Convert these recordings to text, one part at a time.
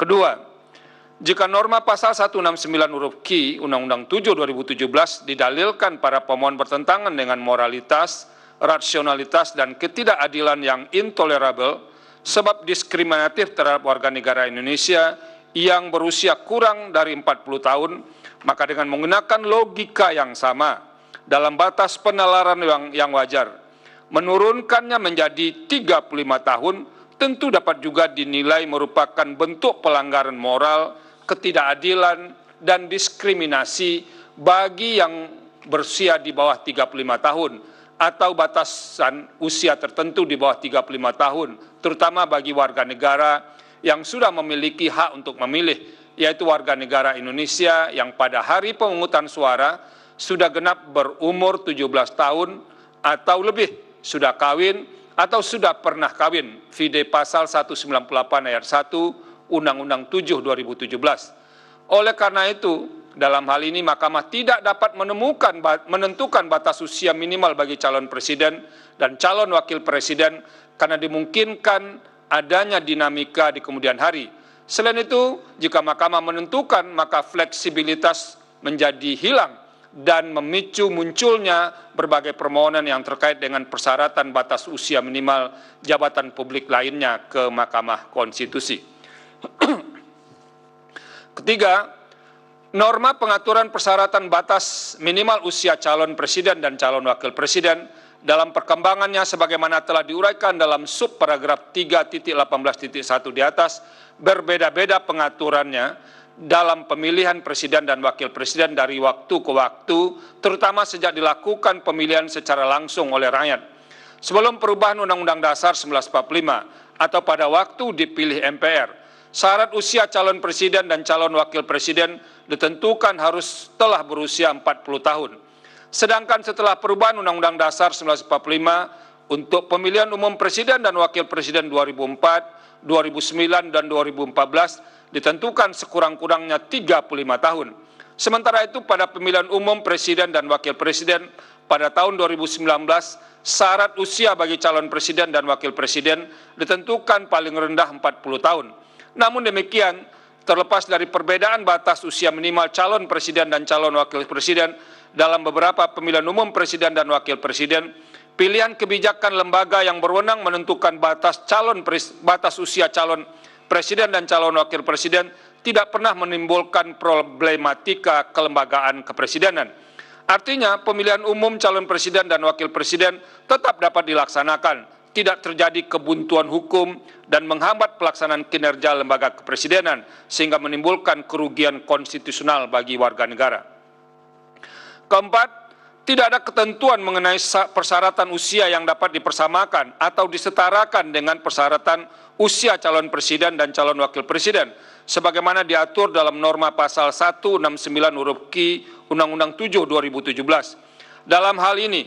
Kedua, jika norma pasal 169 huruf Q Undang-Undang 7 2017 didalilkan para pemohon bertentangan dengan moralitas, rasionalitas, dan ketidakadilan yang intolerabel, sebab diskriminatif terhadap warga negara Indonesia yang berusia kurang dari 40 tahun, maka dengan menggunakan logika yang sama dalam batas penalaran yang wajar, menurunkannya menjadi 35 tahun tentu dapat juga dinilai merupakan bentuk pelanggaran moral, ketidakadilan, dan diskriminasi bagi yang berusia di bawah 35 tahun atau batasan usia tertentu di bawah 35 tahun, terutama bagi warga negara yang sudah memiliki hak untuk memilih, yaitu warga negara Indonesia yang pada hari pemungutan suara sudah genap berumur 17 tahun atau lebih, sudah kawin atau sudah pernah kawin, vide pasal 198 ayat 1 Undang-Undang 7 2017. Oleh karena itu, dalam hal ini Mahkamah tidak dapat menentukan batas usia minimal bagi calon presiden dan calon wakil presiden karena dimungkinkan adanya dinamika di kemudian hari. Selain itu, jika Mahkamah menentukan, maka fleksibilitas menjadi hilang dan memicu munculnya berbagai permohonan yang terkait dengan persyaratan batas usia minimal jabatan publik lainnya ke Mahkamah Konstitusi. Ketiga, norma pengaturan persyaratan batas minimal usia calon presiden dan calon wakil presiden dalam perkembangannya sebagaimana telah diuraikan dalam subparagraf 3.18.1 di atas, berbeda-beda pengaturannya dalam pemilihan presiden dan wakil presiden dari waktu ke waktu, terutama sejak dilakukan pemilihan secara langsung oleh rakyat. Sebelum perubahan Undang-Undang Dasar 1945 atau pada waktu dipilih MPR, syarat usia calon presiden dan calon wakil presiden ditentukan harus telah berusia 40 tahun. Sedangkan setelah perubahan Undang-Undang Dasar 1945 untuk pemilihan umum presiden dan wakil presiden 2004, 2009, dan 2014 ditentukan sekurang-kurangnya 35 tahun. Sementara itu pada pemilihan umum presiden dan wakil presiden pada tahun 2019, syarat usia bagi calon presiden dan wakil presiden ditentukan paling rendah 40 tahun. Namun demikian, terlepas dari perbedaan batas usia minimal calon presiden dan calon wakil presiden dalam beberapa pemilihan umum presiden dan wakil presiden, pilihan kebijakan lembaga yang berwenang menentukan batas usia calon presiden dan calon wakil presiden tidak pernah menimbulkan problematika kelembagaan kepresidenan. Artinya, pemilihan umum calon presiden dan wakil presiden tetap dapat dilaksanakan, tidak terjadi kebuntuan hukum dan menghambat pelaksanaan kinerja lembaga kepresidenan sehingga menimbulkan kerugian konstitusional bagi warga negara. Keempat, tidak ada ketentuan mengenai persyaratan usia yang dapat dipersamakan atau disetarakan dengan persyaratan usia calon presiden dan calon wakil presiden sebagaimana diatur dalam norma pasal 169 huruf Q Undang-Undang 7 2017. Dalam hal ini,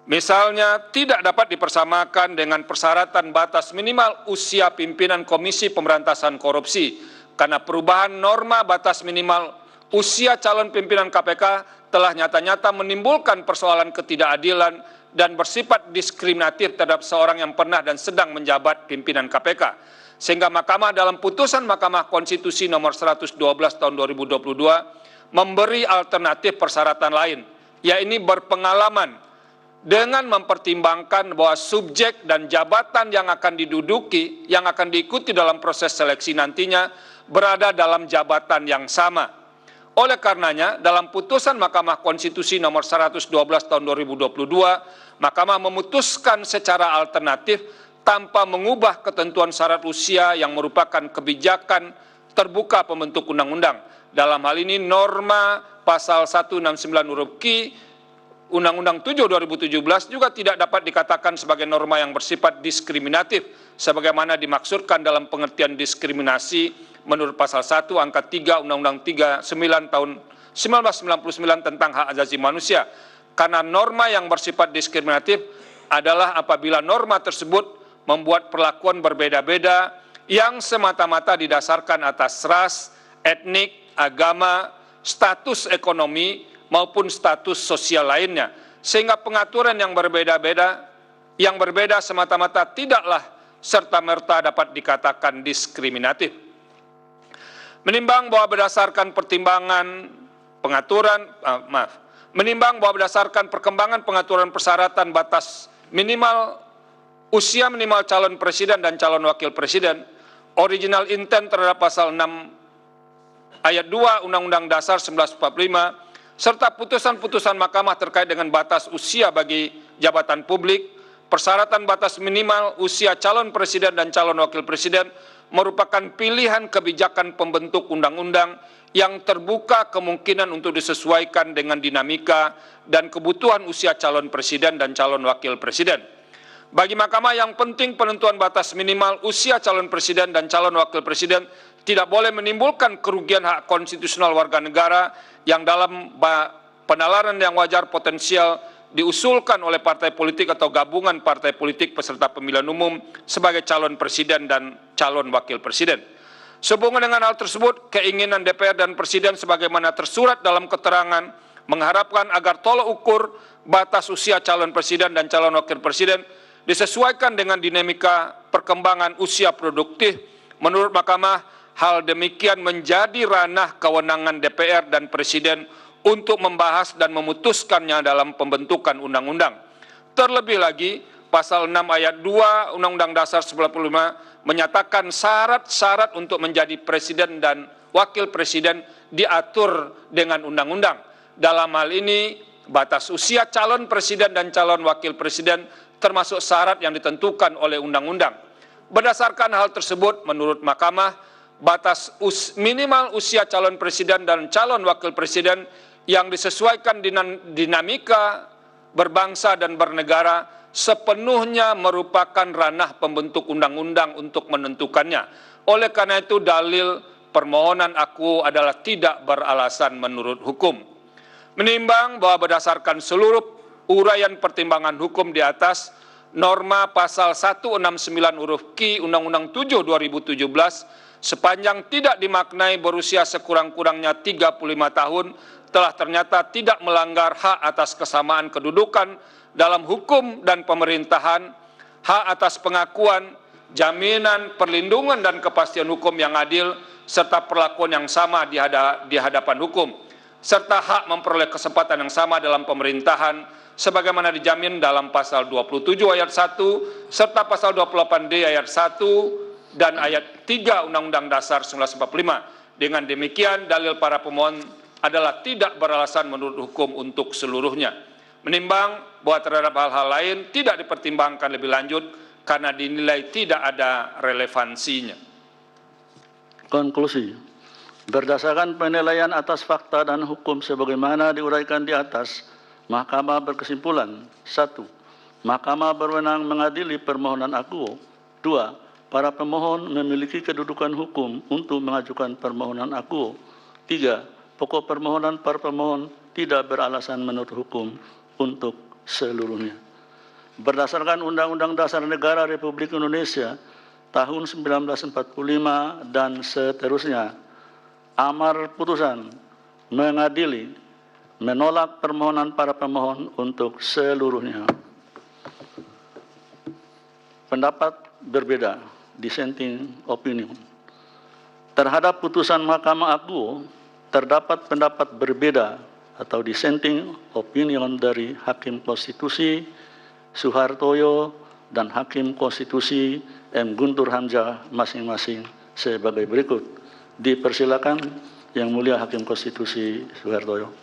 misalnya tidak dapat dipersamakan dengan persyaratan batas minimal usia pimpinan Komisi Pemberantasan Korupsi karena perubahan norma batas minimal usia calon pimpinan KPK telah nyata-nyata menimbulkan persoalan ketidakadilan dan bersifat diskriminatif terhadap seorang yang pernah dan sedang menjabat pimpinan KPK. Sehingga Mahkamah dalam putusan Mahkamah Konstitusi nomor 112 tahun 2022 memberi alternatif persyaratan lain, yaitu berpengalaman dengan mempertimbangkan bahwa subjek dan jabatan yang akan diduduki, yang akan diikuti dalam proses seleksi nantinya berada dalam jabatan yang sama. Oleh karenanya, dalam putusan Mahkamah Konstitusi nomor 112 tahun 2022, Mahkamah memutuskan secara alternatif tanpa mengubah ketentuan syarat usia yang merupakan kebijakan terbuka pembentuk undang-undang. Dalam hal ini norma pasal 169 huruf Q Undang-Undang 7 2017 juga tidak dapat dikatakan sebagai norma yang bersifat diskriminatif sebagaimana dimaksudkan dalam pengertian diskriminasi menurut pasal 1 angka 3 Undang-Undang 39 tahun 1999 tentang hak asasi manusia. Karena norma yang bersifat diskriminatif adalah apabila norma tersebut membuat perlakuan berbeda-beda yang semata-mata didasarkan atas ras, etnik, agama, status ekonomi, maupun status sosial lainnya. Sehingga pengaturan yang berbeda semata-mata tidaklah serta-merta dapat dikatakan diskriminatif. Menimbang bahwa berdasarkan perkembangan pengaturan persyaratan batas usia minimal calon presiden dan calon wakil presiden, original intent terhadap pasal 6 ayat 2 Undang-Undang Dasar 1945, serta putusan-putusan mahkamah terkait dengan batas usia bagi jabatan publik, persyaratan batas minimal usia calon presiden dan calon wakil presiden merupakan pilihan kebijakan pembentuk undang-undang yang terbuka kemungkinan untuk disesuaikan dengan dinamika dan kebutuhan usia calon presiden dan calon wakil presiden. Bagi Mahkamah yang penting penentuan batas minimal usia calon presiden dan calon wakil presiden tidak boleh menimbulkan kerugian hak konstitusional warga negara yang dalam penalaran yang wajar potensial diusulkan oleh partai politik atau gabungan partai politik peserta pemilihan umum sebagai calon presiden dan calon wakil presiden. Sehubungan dengan hal tersebut, keinginan DPR dan Presiden sebagaimana tersurat dalam keterangan mengharapkan agar tolok ukur batas usia calon presiden dan calon wakil presiden disesuaikan dengan dinamika perkembangan usia produktif. Menurut Mahkamah, hal demikian menjadi ranah kewenangan DPR dan Presiden untuk membahas dan memutuskannya dalam pembentukan undang-undang. Terlebih lagi, pasal 6 ayat 2 Undang-Undang Dasar 1945 menyatakan syarat-syarat untuk menjadi presiden dan wakil presiden diatur dengan undang-undang. Dalam hal ini, batas usia calon presiden dan calon wakil presiden termasuk syarat yang ditentukan oleh undang-undang. Berdasarkan hal tersebut, menurut Mahkamah, batas minimal usia calon presiden dan calon wakil presiden yang disesuaikan dengan dinamika berbangsa dan bernegara sepenuhnya merupakan ranah pembentuk undang-undang untuk menentukannya. Oleh karena itu, dalil permohonan aku adalah tidak beralasan menurut hukum. Menimbang bahwa berdasarkan seluruh uraian pertimbangan hukum di atas, norma pasal 169 huruf Q Undang-Undang 7 2017 sepanjang tidak dimaknai berusia sekurang-kurangnya 35 tahun telah ternyata tidak melanggar hak atas kesamaan kedudukan dalam hukum dan pemerintahan, hak atas pengakuan, jaminan, perlindungan dan kepastian hukum yang adil, serta perlakuan yang sama di hadapan hukum, serta hak memperoleh kesempatan yang sama dalam pemerintahan, sebagaimana dijamin dalam pasal 27 ayat 1, serta pasal 28D ayat 1 dan ayat 3 Undang-Undang Dasar 1945. Dengan demikian, dalil para pemohon adalah tidak beralasan menurut hukum untuk seluruhnya. Menimbang bahwa terhadap hal-hal lain tidak dipertimbangkan lebih lanjut karena dinilai tidak ada relevansinya. Konklusi. Berdasarkan penilaian atas fakta dan hukum sebagaimana diuraikan di atas, Mahkamah berkesimpulan: 1. Mahkamah berwenang mengadili permohonan akuo. 2. Para pemohon memiliki kedudukan hukum untuk mengajukan permohonan akuo. 3. Pokok permohonan para pemohon tidak beralasan menurut hukum untuk seluruhnya. Berdasarkan Undang-Undang Dasar Negara Republik Indonesia tahun 1945 dan seterusnya, amar putusan mengadili menolak permohonan para pemohon untuk seluruhnya. Pendapat berbeda, dissenting opinion. Terhadap putusan Mahkamah Akuo, terdapat pendapat berbeda atau dissenting opinion dari Hakim Konstitusi Suhartoyo dan Hakim Konstitusi M. Guntur Hamzah masing-masing sebagai berikut. Dipersilakan Yang Mulia Hakim Konstitusi Suhartoyo.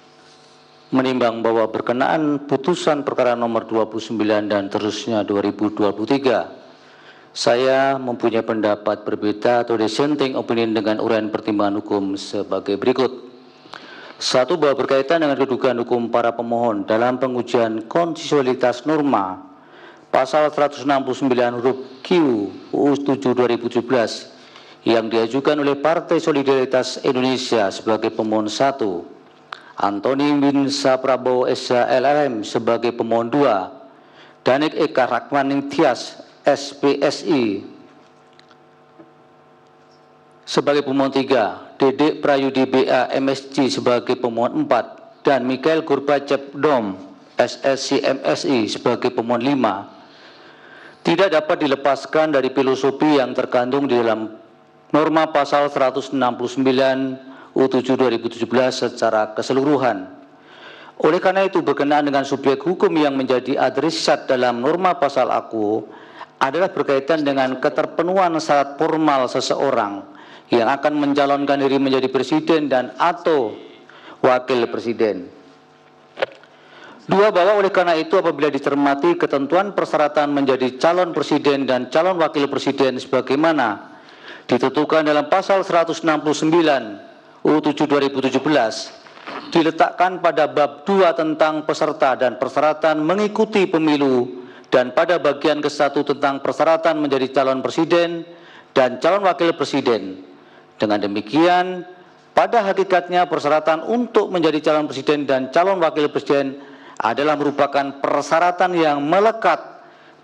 Menimbang bahwa berkenaan putusan perkara nomor 29 dan terusnya 2023, saya mempunyai pendapat berbeda atau dissenting opinion dengan uraian pertimbangan hukum sebagai berikut. 1. Bahwa berkaitan dengan kedudukan hukum para pemohon dalam pengujian konstitusionalitas norma pasal 169 huruf Q UU 7 2017 yang diajukan oleh Partai Solidaritas Indonesia sebagai pemohon 1, Antoni bin Saprabowo SH LLM sebagai pemohon 2, Danik Eka Rakmaning Tias SPSI sebagai pemohon 3, Dedek Prayudi BA MSC sebagai pemohon 4, dan Mikhail Gorbachev DOM SSC MSI sebagai pemohon 5, tidak dapat dilepaskan dari filosofi yang terkandung di dalam norma pasal 169 U7 2017 secara keseluruhan. Oleh karena itu, berkenaan dengan subjek hukum yang menjadi adresat dalam norma pasal aku adalah berkaitan dengan keterpenuhan syarat formal seseorang yang akan mencalonkan diri menjadi presiden dan atau wakil presiden. Dua, bahwa oleh karena itu apabila dicermati ketentuan persyaratan menjadi calon presiden dan calon wakil presiden sebagaimana ditentukan dalam pasal 169 U7 2017 diletakkan pada bab 2 tentang peserta dan persyaratan mengikuti pemilu dan pada bagian ke-1 tentang persyaratan menjadi calon presiden dan calon wakil presiden. Dengan demikian, pada hakikatnya persyaratan untuk menjadi calon presiden dan calon wakil presiden adalah merupakan persyaratan yang melekat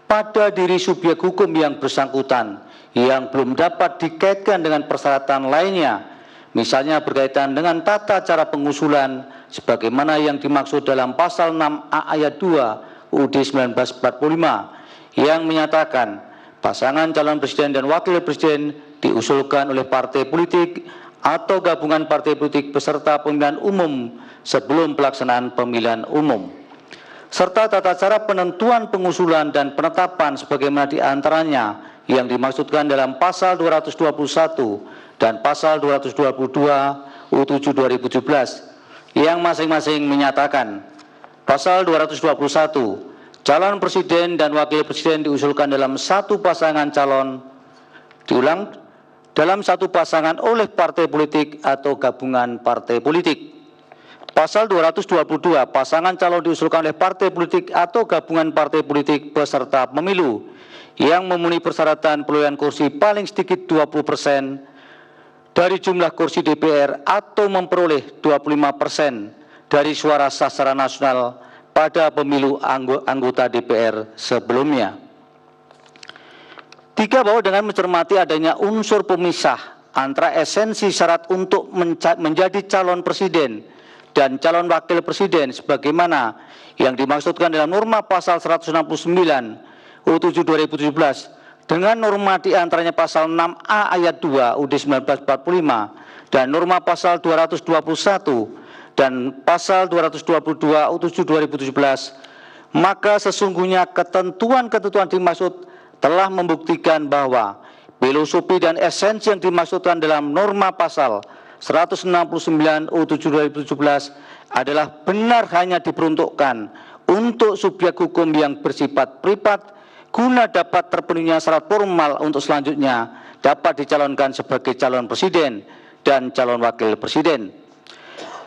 pada diri subjek hukum yang bersangkutan yang belum dapat dikaitkan dengan persyaratan lainnya, misalnya berkaitan dengan tata cara pengusulan sebagaimana yang dimaksud dalam pasal 6A ayat 2 UUD 1945 yang menyatakan pasangan calon presiden dan wakil presiden diusulkan oleh partai politik atau gabungan partai politik peserta pemilihan umum sebelum pelaksanaan pemilihan umum, serta tata cara penentuan pengusulan dan penetapan sebagaimana diantaranya yang dimaksudkan dalam pasal 221 dan pasal 222 U7 2017 yang masing-masing menyatakan pasal 221 calon presiden dan wakil presiden diusulkan dalam satu pasangan calon dalam satu pasangan oleh partai politik atau gabungan partai politik. Pasal 222 pasangan calon diusulkan oleh partai politik atau gabungan partai politik peserta pemilu yang memenuhi persyaratan perolehan kursi paling sedikit 20% dari jumlah kursi DPR atau memperoleh 25% dari suara sah secara nasional pada pemilu anggota DPR sebelumnya. 3, bahwa dengan mencermati adanya unsur pemisah antara esensi syarat untuk menjadi calon presiden dan calon wakil presiden sebagaimana yang dimaksudkan dalam norma pasal 169 U7 2017 dengan norma diantaranya pasal 6A ayat 2 UUD 1945 dan norma pasal 221 dan pasal 222 U7 2017, maka sesungguhnya ketentuan-ketentuan dimaksud telah membuktikan bahwa filosofi dan esensi yang dimaksudkan dalam norma pasal 169 U7 2017 adalah benar hanya diperuntukkan untuk subjek hukum yang bersifat privat guna dapat terpenuhinya syarat formal untuk selanjutnya dapat dicalonkan sebagai calon presiden dan calon wakil presiden.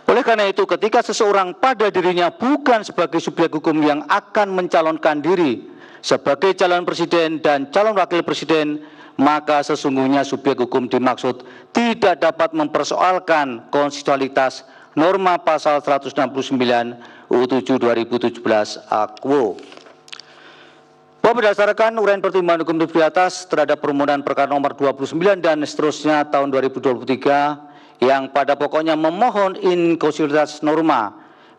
Oleh karena itu, ketika seseorang pada dirinya bukan sebagai subjek hukum yang akan mencalonkan diri sebagai calon presiden dan calon wakil presiden, maka sesungguhnya subjek hukum dimaksud tidak dapat mempersoalkan konstitusionalitas norma pasal 169 U7 2017 Akwo. Bahwa berdasarkan uraian pertimbangan hukum di atas terhadap permohonan perkara nomor 29 dan seterusnya tahun 2023 yang pada pokoknya memohon inkonstitusionalitas norma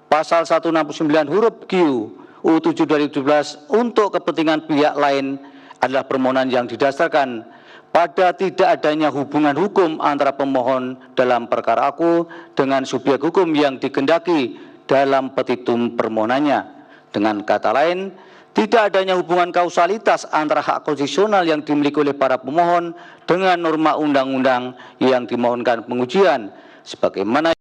pasal 169 huruf Q U7 2017 untuk kepentingan pihak lain adalah permohonan yang didasarkan pada tidak adanya hubungan hukum antara pemohon dalam perkara aku dengan subjek hukum yang dikehendaki dalam petitum permohonannya. Dengan kata lain, tidak adanya hubungan kausalitas antara hak konstitusional yang dimiliki oleh para pemohon dengan norma undang-undang yang dimohonkan pengujian sebagaimana